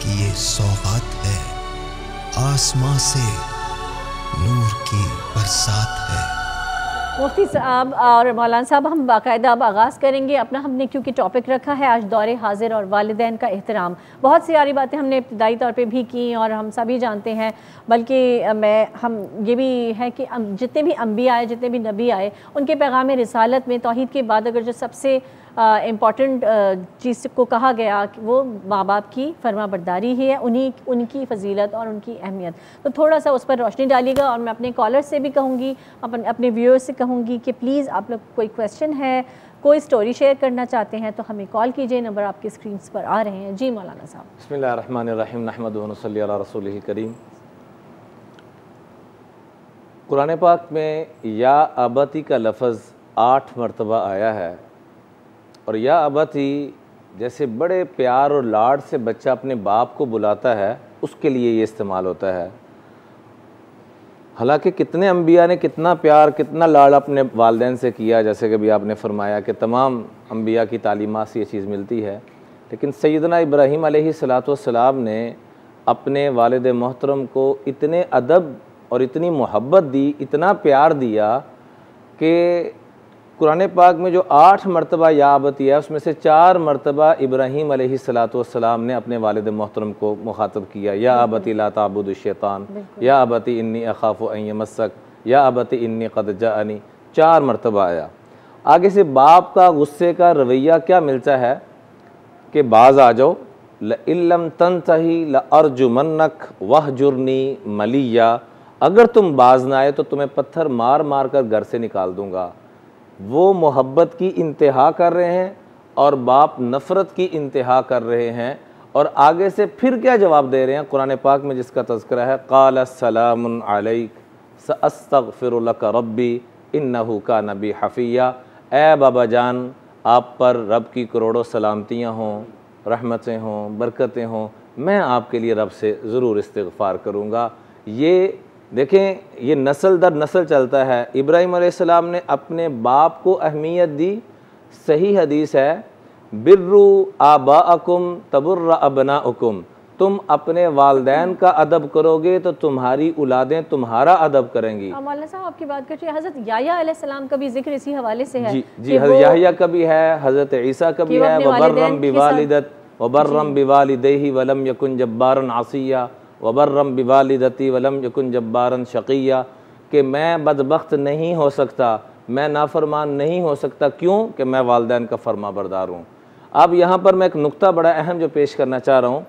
کی یہ سوغات ہے، آسماں سے نور کی برسات ہے۔ مفتی صاحب اور مولانا صاحب، ہم باقاعدہ اب آغاز کریں گے اپنا. ہم نے کیونکہ ٹاپک رکھا ہے آج دور حاضر اور والدین کا احترام. بہت ساری باتیں ہم نے ابتدائی طور پہ بھی کی اور ہم سبھی جانتے ہیں، بلکہ ہم یہ بھی ہے کہ جتنے بھی انبیاء آئے، جتنے بھی نبی آئے، ان کے پیغام رسالت میں توحید کے بعد اگر جو سب سے امپورٹنٹ چیز کو کہا گیا کہ وہ ماں باپ کی فرما برداری ہی ہے، ان کی فضیلت اور ان کی اہمیت. تو تھوڑا سا اس پر روشنی ڈالیے گا. اور میں اپنے کالر سے بھی کہوں گی، اپنے ویورز سے کہوں گی کہ پلیز آپ لوگ کوئی کویسچن ہے، کوئی سٹوری شیئر کرنا چاہتے ہیں تو ہمیں کال کیجئے. نمبر آپ کے اسکرینز پر آ رہے ہیں. جی مولانا صاحب. بسم اللہ الرحمن الرحیم، نحمدہ و نصلی علی رسولہ الکریم. قرآن پاک میں یا ابتی کا لفظ 8 مرتبہ آیا ہے، اور یا ابتی جیسے بڑے پیار اور لاڈ سے بچہ اپنے باپ کو بلاتا ہے، اس کے لیے یہ استعمال ہوتا ہے. حالانکہ کتنے انبیاء نے کتنا پیار، کتنا لاڈ اپنے والدین سے کیا، جیسے کہ ابھی آپ نے فرمایا کہ تمام انبیاء کی تعلیمات سے یہ چیز ملتی ہے. لیکن سیدنا ابراہیم علیہ السلام نے اپنے والد محترم کو اتنے ادب اور اتنی محبت دی، اتنا پیار دیا کہ قرآن پاک میں جو 8 مرتبہ یا ابتی ہے، اس میں سے 4 مرتبہ ابراہیم علیہ السلام نے اپنے والد محترم کو مخاطب کیا. یا ابتی لا تعبد الشیطان، یا ابتی انی اخاف ان یمسک، یا ابتی انی قد جاءنی. 4 مرتبہ آیا. آگے سے باپ کا غصے کا رویہ کیا ملتا ہے کہ باز آ جاؤ، لئن لم تنتہی لارجمنک وہجرنی ملیہ، اگر تم باز نہ آئے تو تمہیں پتھر مار مار کر گھر سے نکال دوں گا. وہ محبت کی انتہا کر رہے ہیں اور باپ نفرت کی انتہا کر رہے ہیں. اور آگے سے پھر کیا جواب دے رہے ہیں قرآن پاک میں، جس کا تذکرہ ہے قال السلام علیک ساستغفر لک ربی انہ کان بی حفیہ. اے بابا جان، آپ پر رب کی کروڑوں سلامتیاں ہوں، رحمتیں ہوں، برکتیں ہوں، میں آپ کے لیے رب سے ضرور استغفار کروں گا. یہ دیکھیں، یہ نسل در نسل چلتا ہے. ابراہیم علیہ السلام نے اپنے باپ کو اہمیت دی. صحیح حدیث ہے، بروا آباءکم تبر ابناؤکم، تم اپنے والدین کا ادب کرو گے تو تمہاری اولادیں تمہارا ادب کریں گی. مولانا صاحب آپ کی بات کرتے ہیں، حضرت یحییٰ علیہ السلام کا بھی ذکر اسی حوالے سے ہے. جی حضرت یحییٰ کا بھی ہے، حضرت عیسیٰ کا بھی ہے. وبرم بوالدیہ ولم یکن جبارا عصیہ، وبرم بوالدتی ولم یکن جبارا شقیہ، کہ میں بدبخت نہیں ہو سکتا، میں نافرمان نہیں ہو سکتا. کیوں؟ کہ میں والدین کا فرما بردار ہوں. اب یہاں پر میں ایک نقطہ بڑا اہم جو پیش کرنا چاہ رہا ہوں.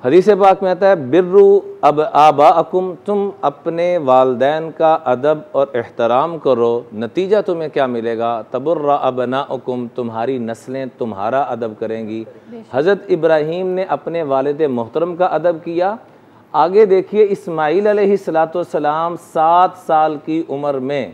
حدیث پاک میں آتا ہے بروا آباءکم، تم اپنے والدین کا ادب اور احترام کرو، نتیجہ تمہیں کیا ملے گا؟ تبر ابناؤکم، تمہاری نسلیں تمہارا ادب کریں گی. حضرت ابراہیم نے اپنے والد محترم کا ادب کیا. آگے دیکھیے، اسماعیل علیہ السلام 7 سال کی عمر میں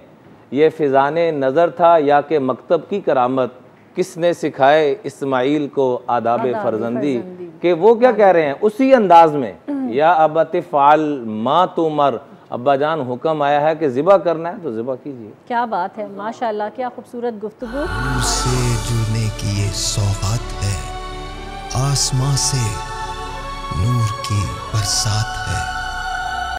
یہ فیضان نظر تھا یا کہ مکتب کی کرامت. کس نے سکھائے اسماعیل کو آداب فرزندی؟ کہ وہ کیا کہہ رہے ہیں اسی انداز میں، یا ابت فعل ما تؤمر، ابا جان حکم آیا ہے کہ ذبح کرنا ہے تو ذبح کیجیے. کیا بات ہے، ماشاءاللہ، کیا خوبصورت گفتگو. نور سے جڑنے کی یہ سوغات ہے، آسماں سے نور کی برسات ہے.